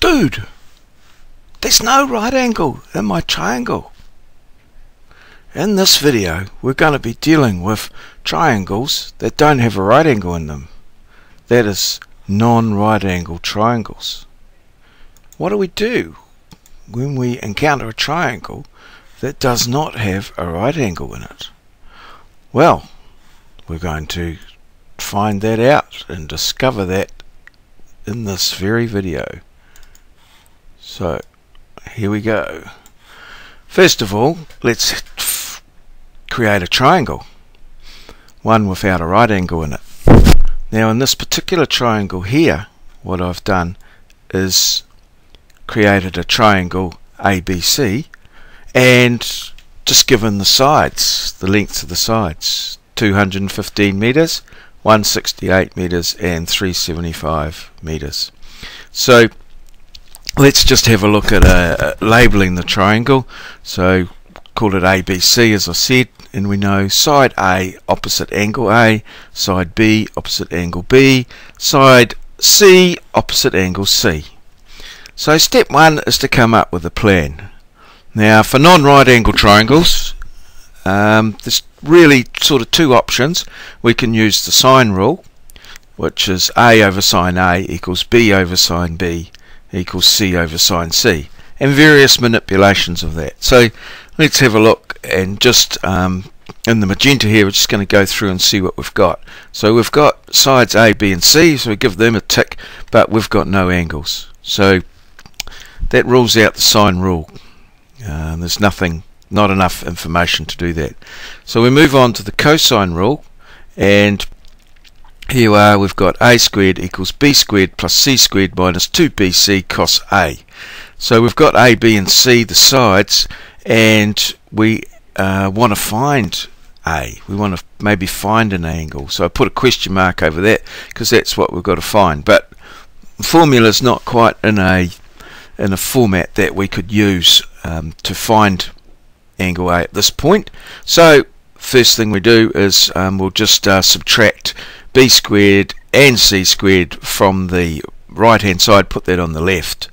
Dude, there's no right angle in my triangle. In this video, we're going to be dealing with triangles that don't have a right angle in them. That is, non-right angle triangles. What do we do when we encounter a triangle that does not have a right angle in it? Well, we're going to find that out and discover that in this very video. So, here we go. First of all, let's create a triangle, one without a right angle in it. Now in this particular triangle here, what I've done is created a triangle ABC and just given the sides, the lengths of the sides, 215 meters, 168 meters and 375 meters. So let's just have a look at labeling the triangle. So call it ABC, as I said, and we know side A opposite angle A, side B opposite angle B, side C opposite angle C. So step one is to come up with a plan. Now for non-right angle triangles, there's really sort of two options. We can use the sine rule, which is A over sine A equals B over sine B equals C over sine C, and various manipulations of that. So let's have a look, and just in the magenta here we're just going to go through and see what we've got. So we've got sides A, B and C, so we give them a tick, but we've got no angles. So that rules out the sine rule. There's not enough information to do that. So we move on to the cosine rule, and here we are, we've got A squared equals B squared plus C squared minus 2BC cos A. So we've got A, B and C, the sides, and we want to find A. We want to maybe find an angle. So I put a question mark over that because that's what we've got to find. But the formula is not quite in a format that we could use to find angle A at this point. So first thing we do is we'll just subtract B squared and C squared from the right hand side, put that on the left.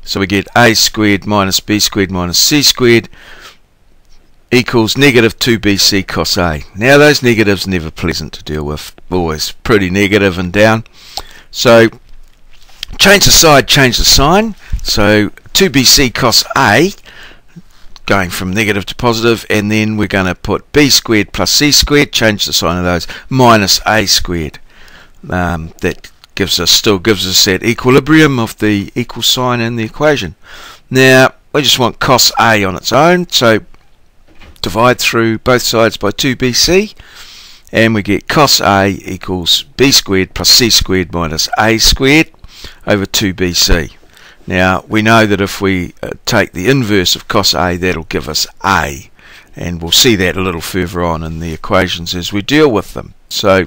So we get A squared minus B squared minus C squared equals negative 2BC cos A. Now those negatives never pleasant to deal with, always pretty negative and down. So change the side, change the sign. So 2BC cos A, going from negative to positive, and then we're going to put B squared plus C squared, change the sign of those, minus A squared. That still gives us that equilibrium of the equal sign in the equation. Now we just want cos A on its own, so divide through both sides by 2BC, and we get cos A equals B squared plus C squared minus A squared over 2BC. Now we know that if we take the inverse of cos A, that'll give us A, and we'll see that a little further on in the equations as we deal with them. So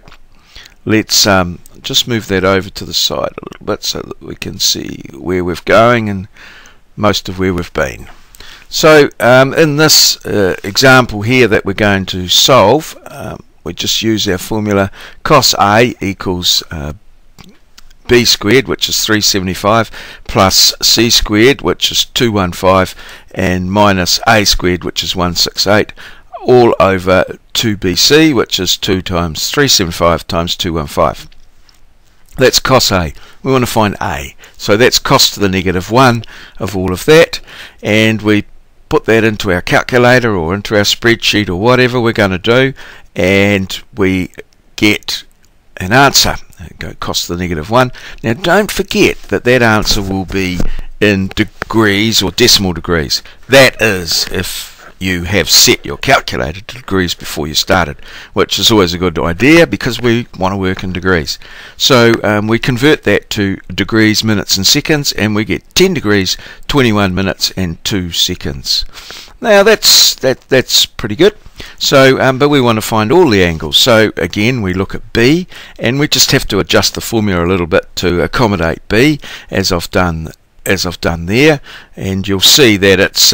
let's just move that over to the side a little bit so that we can see where we're going and most of where we've been. So in this example here that we're going to solve, we just use our formula cos A equals B squared, which is 375, plus C squared, which is 215, and minus A squared, which is 168, all over 2BC, which is 2 times 375 times 215. That's cos A. We want to find A. So that's cos to the negative 1 of all of that, and we put that into our calculator or into our spreadsheet or whatever we're going to do, and we get an answer. Go cos to the negative 1. Now don't forget that that answer will be in degrees or decimal degrees. That is if you have set your calculator to degrees before you started, which is always a good idea because we want to work in degrees. So we convert that to degrees, minutes and seconds, and we get 10 degrees, 21 minutes and 2 seconds. Now that's pretty good. So but we want to find all the angles. So again we look at B, and we just have to adjust the formula a little bit to accommodate B, as I've done there, and you'll see that it's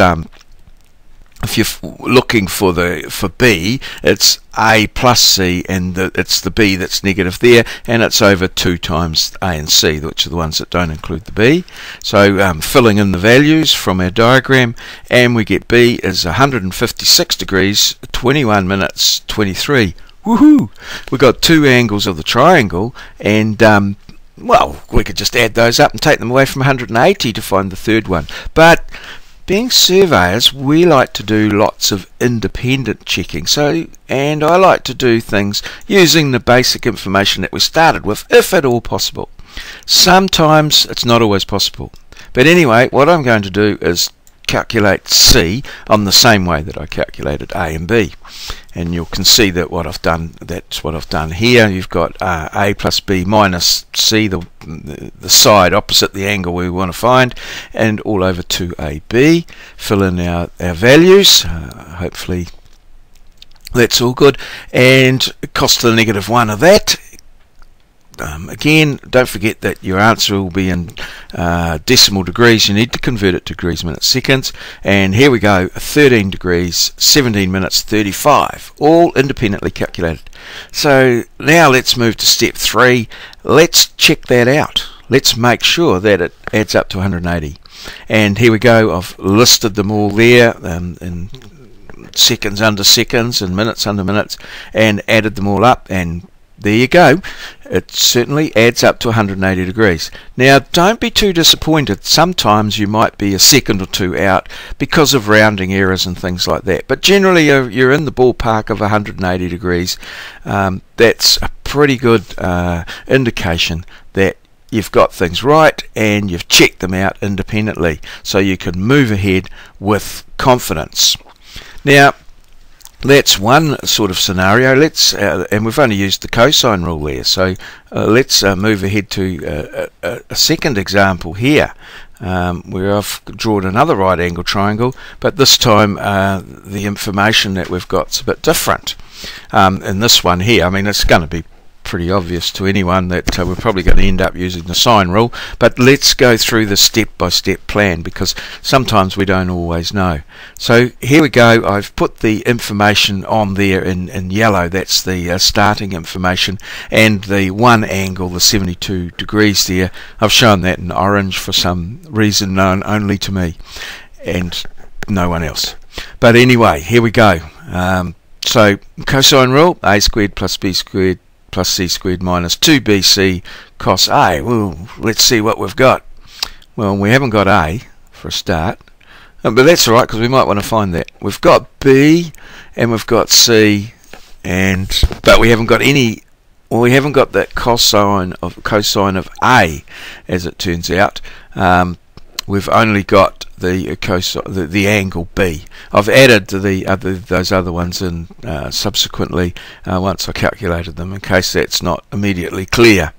if you're looking for B, it's A plus C, and it's the B that's negative there, and it's over 2 times A and C, which are the ones that don't include the B. So filling in the values from our diagram, and we get B is 156 degrees, 21 minutes, 23. Woohoo! We've got 2 angles of the triangle, and well, we could just add those up and take them away from 180 to find the third one. But being surveyors, we like to do lots of independent checking. And I like to do things using the basic information that we started with, if at all possible. Sometimes it's not always possible. But anyway, what I'm going to do is calculate C on the same way that I calculated A and B. And you can see that that's what I've done here. You've got A plus B minus C, the side opposite the angle we want to find, and all over 2AB. Fill in our values. Hopefully that's all good. And cos to the -1 of that. Again, don't forget that your answer will be in decimal degrees. You need to convert it to degrees, minutes, seconds. And here we go, 13 degrees, 17 minutes, 35, all independently calculated. So now let's move to step 3. Let's check that out. Let's make sure that it adds up to 180. And here we go, I've listed them all there in seconds under seconds and minutes under minutes, and added them all up, and there you go. It certainly adds up to 180 degrees. Now, don't be too disappointed. Sometimes you might be a second or 2 out because of rounding errors and things like that. But generally, you're in the ballpark of 180 degrees. That's a pretty good indication that you've got things right and you've checked them out independently, so you can move ahead with confidence. Now, that's one sort of scenario. And we've only used the cosine rule there, so let's move ahead to a second example here, where I've drawn another right angle triangle, but this time the information that we've got is a bit different. In this one here, I mean, it's going to be pretty obvious to anyone that we're probably going to end up using the sine rule, but let's go through the step-by-step plan, because sometimes we don't always know. So here we go. I've put the information on there in yellow. That's the starting information, and the one angle, the 72 degrees there, I've shown that in orange for some reason known only to me and no one else. But anyway, here we go. So cosine rule, a squared plus b squared plus c squared minus 2bc cos a. Well, let's see what we've got. Well, we haven't got a for a start, but that's alright, because we might want to find that. We've got b and we've got c, but we haven't got we haven't got that cosine of a, as it turns out. We've only got the angle B. I've added those other ones in subsequently once I calculated them, in case that's not immediately clear.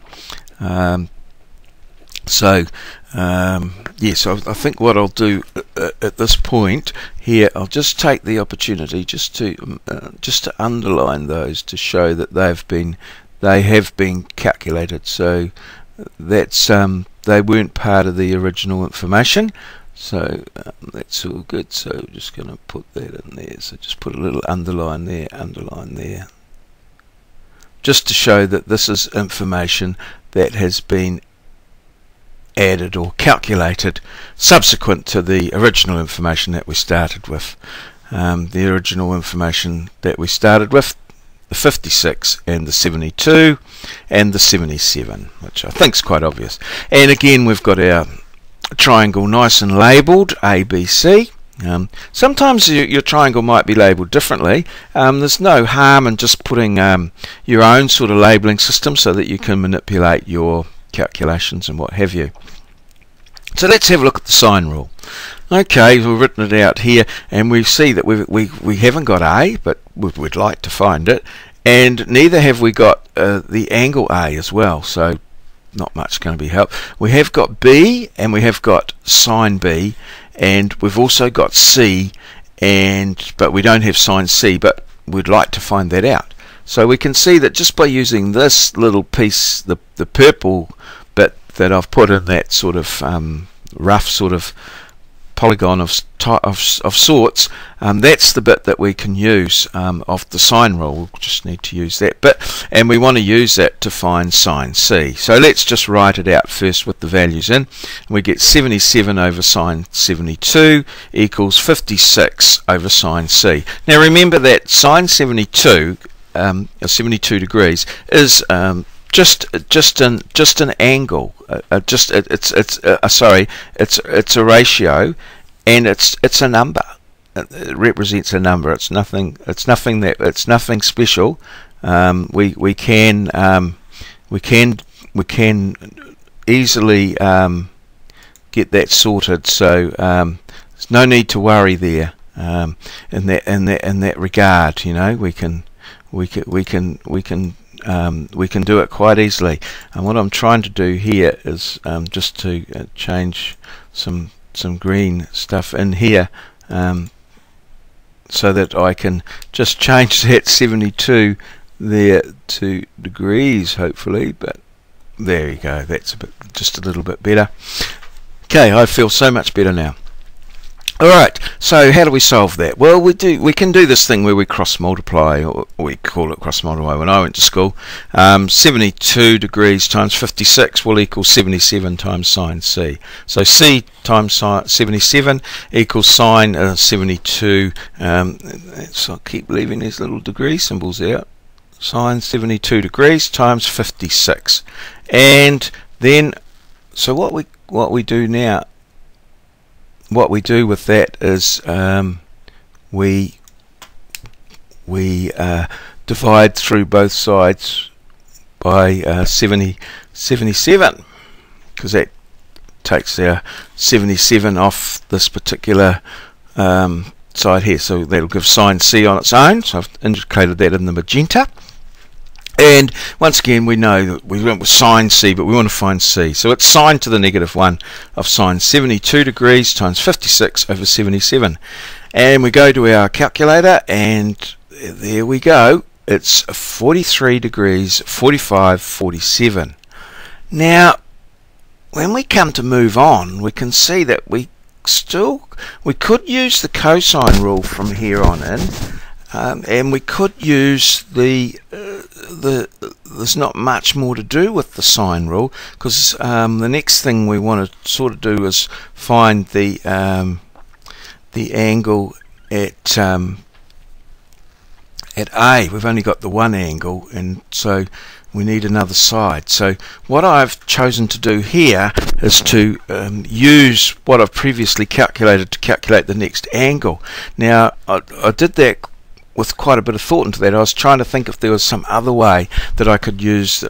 Yes, I think what I'll do at this point here, I'll just take the opportunity just to underline those to show that they have been calculated. So that's they weren't part of the original information. So that's all good. So we're just going to put that in there. So just put a little underline there, just to show that this is information that has been added or calculated subsequent to the original information that we started with. The original information that we started with, the 56 and the 72 and the 77, which I think is quite obvious. And again, we've got our triangle nice and labelled ABC. Sometimes your triangle might be labelled differently. There's no harm in just putting your own sort of labelling system so that you can manipulate your calculations and what have you. So let's have a look at the sine rule. Okay, we've written it out here, and we see that we haven't got A, but we'd like to find it, and neither have we got the angle A as well, so not much going to be help. We have got B, and we have got sine B, and we've also got C, but we don't have sine C, but we'd like to find that out. So we can see that just by using this little piece, the purple bit that I've put in that sort of rough sort of polygon of sorts, that's the bit that we can use of the sine rule. We'll just need to use that bit, and we want to use that to find sine C. So let's just write it out first with the values in. We get 77 over sine 72 equals 56 over sine C. Now remember that sine 72, 72 degrees, is just an angle. It's a ratio, and it's a number. It represents a number. It's nothing special. We can easily get that sorted. So there's no need to worry there. In that regard, you know, we can do it quite easily. And what I'm trying to do here is just to change some green stuff in here, so that I can just change that 72 there to degrees, hopefully. But there you go. That's just a little bit better. Okay, I feel so much better now. Alright, so how do we solve that? Well, we can do this thing where we cross multiply, or we call it cross multiply when I went to school. 72 degrees times 56 will equal 77 times sine C. So C times 77 equals sine 72. So I'll keep leaving these little degree symbols out. Sine 72 degrees times 56. And then, so what we do now, what we do with that is we divide through both sides by 77, because that takes our 77 off this particular side here. So that'll give sine C on its own. So I've indicated that in the magenta. And once again, we know that we went with sine C, but we want to find C. So it's sine to the -1 of sine 72 degrees times 56 over 77. And we go to our calculator, and there we go. It's 43 degrees, 45, 47. Now, when we come to move on, we can see that we could use the cosine rule from here on in. And we could use there's not much more to do with the sine rule, because the next thing we want to sort of do is find the angle at A. We've only got the one angle, and so we need another side. So what I've chosen to do here is to use what I've previously calculated to calculate the next angle. Now I did that with quite a bit of thought into that. I was trying to think if there was some other way that I could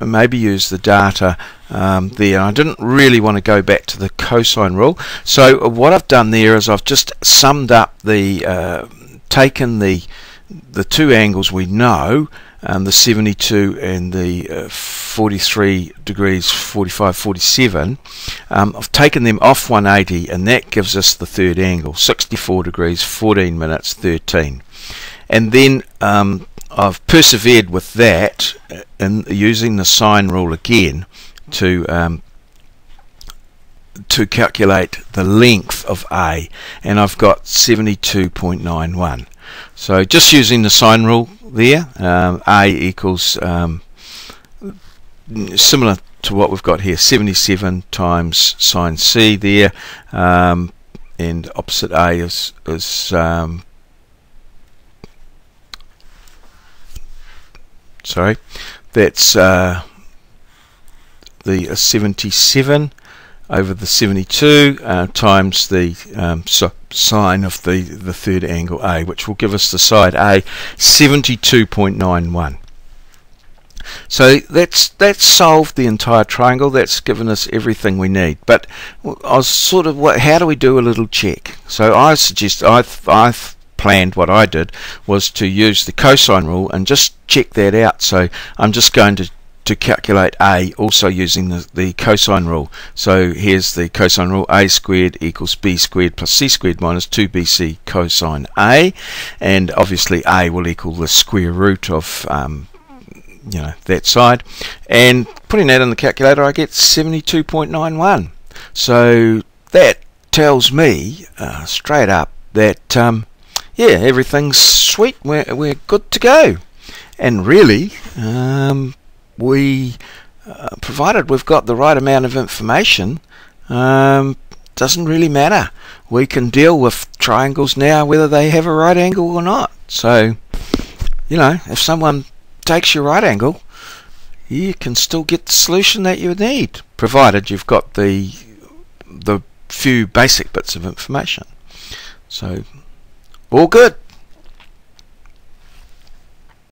maybe use the data there. I didn't really want to go back to the cosine rule. So what I've done there is I've just summed up taken the two angles we know, the 72 and the 43 degrees 45, 47. I've taken them off 180, and that gives us the third angle, 64 degrees 14 minutes 13. And then I've persevered with that in using the sine rule again to calculate the length of A, and I've got 72.91. So just using the sine rule there, A equals similar to what we've got here, 77 times sine C there, and opposite A is sorry, that's the 77 over the 72 times the sine of the third angle A, which will give us the side A, 72.91. So that's solved the entire triangle. That's given us everything we need. But I was sort of, how do we do a little check? So I planned, what I did was to use the cosine rule and just check that out. So I'm just going to calculate A also using the cosine rule. So here's the cosine rule: A squared equals B squared plus C squared minus 2BC cosine A, and obviously A will equal the square root of that side, and putting that in the calculator I get 72.91. So that tells me straight up that yeah, everything's sweet, we're good to go. And really, we provided we've got the right amount of information, doesn't really matter. We can deal with triangles now whether they have a right angle or not. So, you know, if someone takes your right angle, you can still get the solution that you need, provided you've got the few basic bits of information. So, all good.